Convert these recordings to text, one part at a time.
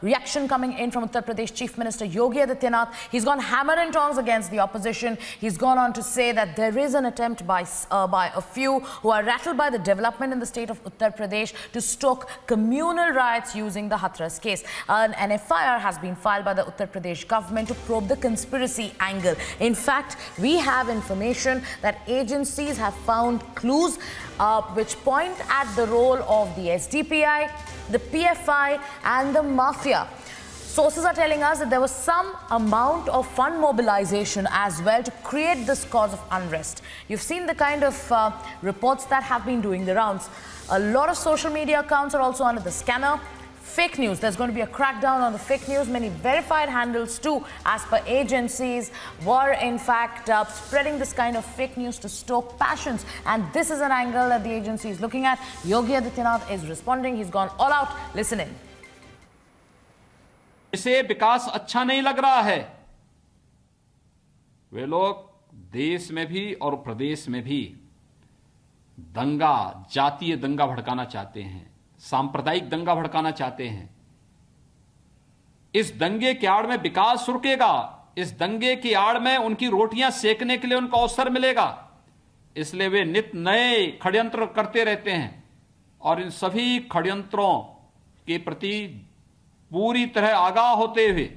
reaction coming in from Uttar Pradesh Chief Minister Yogi Adityanath. He's gone hammer and tongs against the opposition. He's gone on to say that there is an attempt by a few who are rattled by the development in the state of Uttar Pradesh to stoke communal riots using the Hathras case. An FIR has been filed by the Uttar Pradesh government to probe the conspiracy angle. In fact, we have information that agencies have found clues which point at the role of the SDPI, the PFI and the mafia. Sources are telling us that there was some amount of fund mobilization as well to create this cause of unrest. You've seen the kind of reports that have been doing the rounds. A lot of social media accounts are also under the scanner. Fake news. There's going to be a crackdown on the fake news. Many verified handles too, as per agencies, were in fact spreading this kind of fake news to stoke passions. And this is an angle that the agency is looking at. Yogi Adityanath is responding. He's gone all out. Listen in. इसे विकास अच्छा नहीं लग रहा है, वे लोग देश में भी और प्रदेश में भी दंगा, जातीय दंगा भड़काना चाहते हैं, सांप्रदायिक दंगा भड़काना चाहते हैं। इस दंगे की आड़ में विकास रुकेगा, इस दंगे की आड़ में उनकी रोटियां सेकने के लिए उनको अवसर मिलेगा। इसलिए वे नित नए षड्यंत्र करते रहते हैं और इन सभी षड्यंत्रों के प्रति पूरी तरह आगाह होते हुए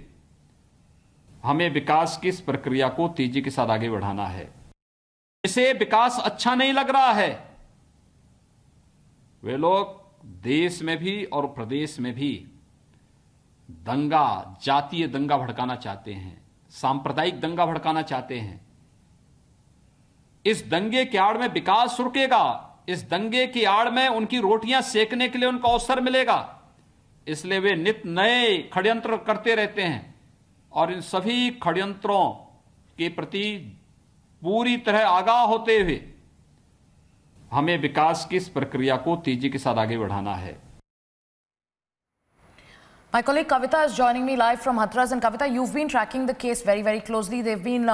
हमें विकास की इस प्रक्रिया को तेजी के साथ आगे बढ़ाना है। इसे विकास अच्छा नहीं लग रहा है, वे लोग देश में भी और प्रदेश में भी दंगा, जातीय दंगा भड़काना चाहते हैं, सांप्रदायिक दंगा भड़काना चाहते हैं। इस दंगे की आड़ में विकास रुकेगा, इस दंगे की आड़ में उनकी रोटियां सेकने के लिए उनको अवसर मिलेगा। इसलिए वे नित नए षड्यंत्र करते रहते हैं और इन सभी षड्यंत्रों के प्रति पूरी तरह आगाह होते हुए हमें विकास की इस प्रक्रिया को तेजी के साथ आगे बढ़ाना है। My colleague Kavita is joining me live from Hathras. And Kavita, you've been tracking the case very, very closely. There have been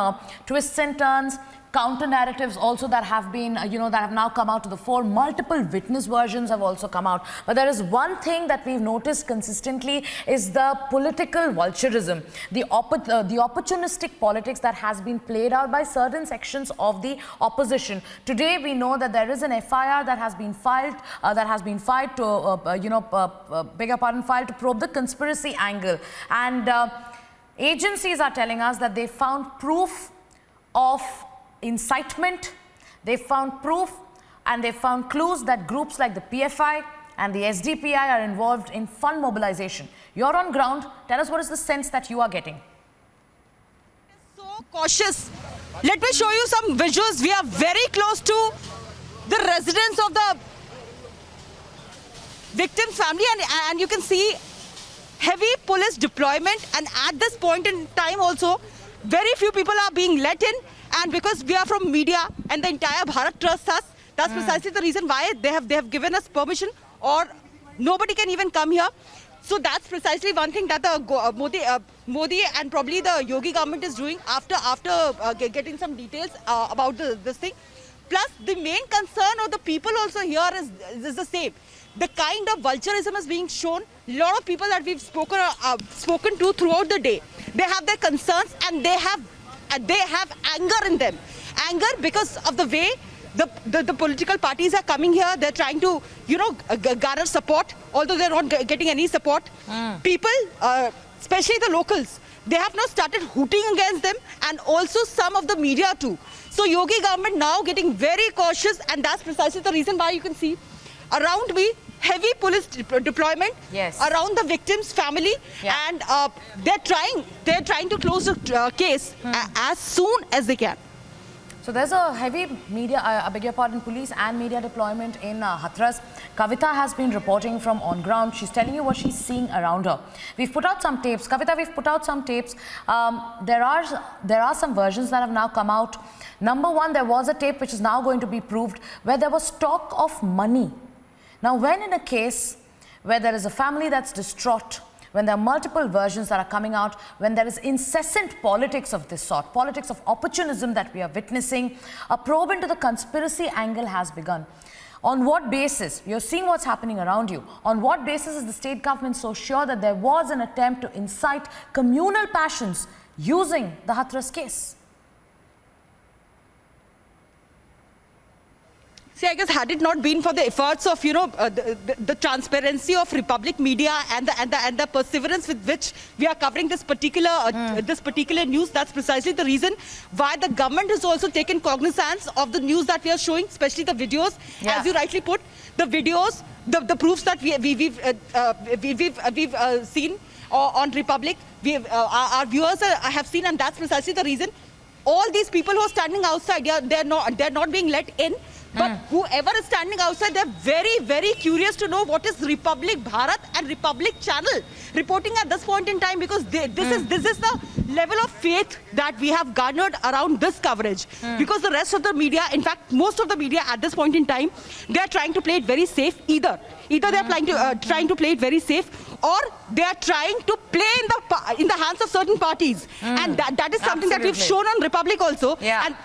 twists and turns, counter narratives also that have been, that have now come out to the fore. Multiple witness versions have also come out. But there is one thing that we've noticed consistently is the political vulturism, the opportunistic politics that has been played out by certain sections of the opposition. Today, we know that there is an FIR that has been filed, filed to probe the conspiracy angle. And agencies are telling us that they found proof of incitement, they found proof and they found clues that groups like the PFI and the SDPI are involved in fund mobilization. You're on ground. Tell us, what is the sense that you are getting? So cautious. Let me show you some visuals. We are very close to the residence of the victim's family, and you can see heavy police deployment, and at this point in time also very few people are being let in. And because we are from media and the entire Bharat trusts us, that's precisely the reason why they have given us permission, or nobody can even come here. So that's precisely one thing that the Modi and probably the Yogi government is doing after getting some details about this thing. Plus, the main concern of the people also here is the same. The kind of vulturism is being shown. A lot of people that we've spoken to throughout the day, they have their concerns and they have anger in them. Anger because of the way the political parties are coming here. They're trying to, garner support, although they're not getting any support. People, especially the locals, they have now started hooting against them, and also some of the media too. So Yogi government now getting very cautious, and that's precisely the reason why you can see around me heavy police deployment around the victim's family, and they're trying to close the case as soon as they can. So there's a heavy police and media deployment in Hathras. Kavita has been reporting from on ground. She's telling you what she's seeing around her. We've put out some tapes. Kavita, we've put out some tapes. There are some versions that have now come out. Number one, there was a tape which is now going to be proved where there was talk of money. Now, when in a case where there is a family that's distraught, when there are multiple versions that are coming out, when there is incessant politics of this sort, politics of opportunism that we are witnessing, a probe into the conspiracy angle has begun. On what basis, you're seeing what's happening around you, on what basis is the state government so sure that there was an attempt to incite communal passions using the Hathras case? See, I guess had it not been for the efforts of, the transparency of Republic Media and the perseverance with which we are covering this particular news, that's precisely the reason why the government has also taken cognizance of the news that we are showing, especially the videos, as you rightly put, the videos, the proofs that we've seen on Republic, our viewers have seen, and that's precisely the reason. All these people who are standing outside, they're not being let in. But whoever is standing outside, they're very, very curious to know what is Republic Bharat and Republic Channel reporting at this point in time, because this is the level of faith that we have garnered around this coverage. Because the rest of the media, in fact, most of the media at this point in time, they are trying to play it very safe. Either they're trying to play it very safe, or they are trying to play in the hands of certain parties, and that is something that we've shown on Republic also. Yeah. And